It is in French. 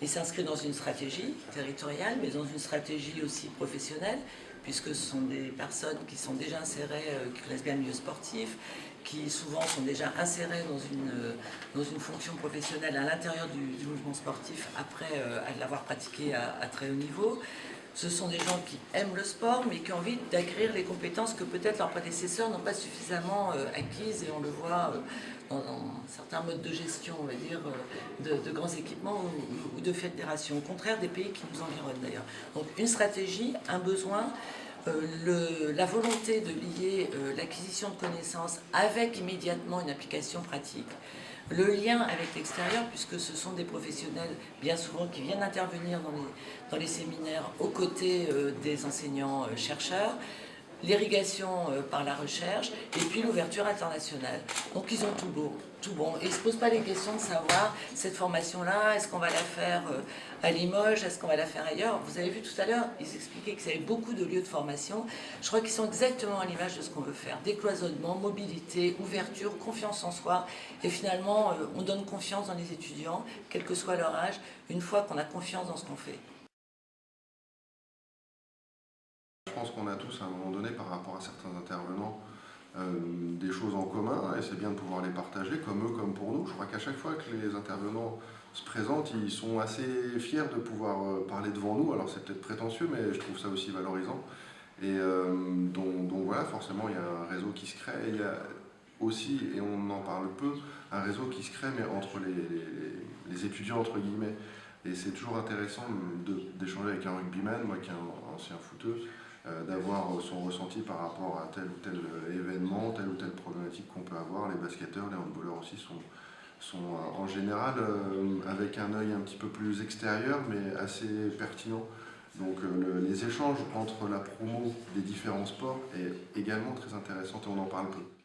Il s'inscrit dans une stratégie territoriale, mais dans une stratégie aussi professionnelle, puisque ce sont des personnes qui sont déjà insérées, qui connaissent bien le milieu sportif, qui souvent sont déjà insérées dans une fonction professionnelle à l'intérieur du mouvement sportif après l'avoir pratiqué à très haut niveau. Ce sont des gens qui aiment le sport, mais qui ont envie d'acquérir les compétences que peut-être leurs prédécesseurs n'ont pas suffisamment acquises, et on le voit dans certains modes de gestion, on va dire, de grands équipements ou de fédérations, au contraire des pays qui nous environnent d'ailleurs. Donc une stratégie, un besoin, la volonté de lier l'acquisition de connaissances avec immédiatement une application pratique, le lien avec l'extérieur, puisque ce sont des professionnels bien souvent qui viennent intervenir dans les séminaires aux côtés des enseignants-chercheurs, l'irrigation par la recherche et puis l'ouverture internationale. Donc ils ont tout bon. Et ils ne se posent pas les questions de savoir cette formation-là, est-ce qu'on va la faire à Limoges, est-ce qu'on va la faire ailleurs. Vous avez vu tout à l'heure, ils expliquaient qu'ils avaient beaucoup de lieux de formation. Je crois qu'ils sont exactement à l'image de ce qu'on veut faire. Décloisonnement, mobilité, ouverture, confiance en soi. Et finalement, on donne confiance dans les étudiants, quel que soit leur âge, une fois qu'on a confiance dans ce qu'on fait. Je pense qu'on a tous, à un moment donné, par rapport à certains intervenants, des choses en commun, et c'est bien de pouvoir les partager, comme eux, comme pour nous. Je crois qu'à chaque fois que les intervenants se présentent, ils sont assez fiers de pouvoir parler devant nous. Alors c'est peut-être prétentieux, mais je trouve ça aussi valorisant. Et donc voilà, forcément, il y a un réseau qui se crée. Et il y a aussi, et on en parle peu, un réseau qui se crée, mais entre les étudiants, entre guillemets. Et c'est toujours intéressant d'échanger avec un rugbyman, moi qui est un ancien footeur, d'avoir son ressenti par rapport à tel ou tel événement, telle ou telle problématique qu'on peut avoir. Les basketteurs, les handballeurs aussi sont en général avec un œil un petit peu plus extérieur, mais assez pertinent. Donc les échanges entre la promo des différents sports est également très intéressant et on en parle peu.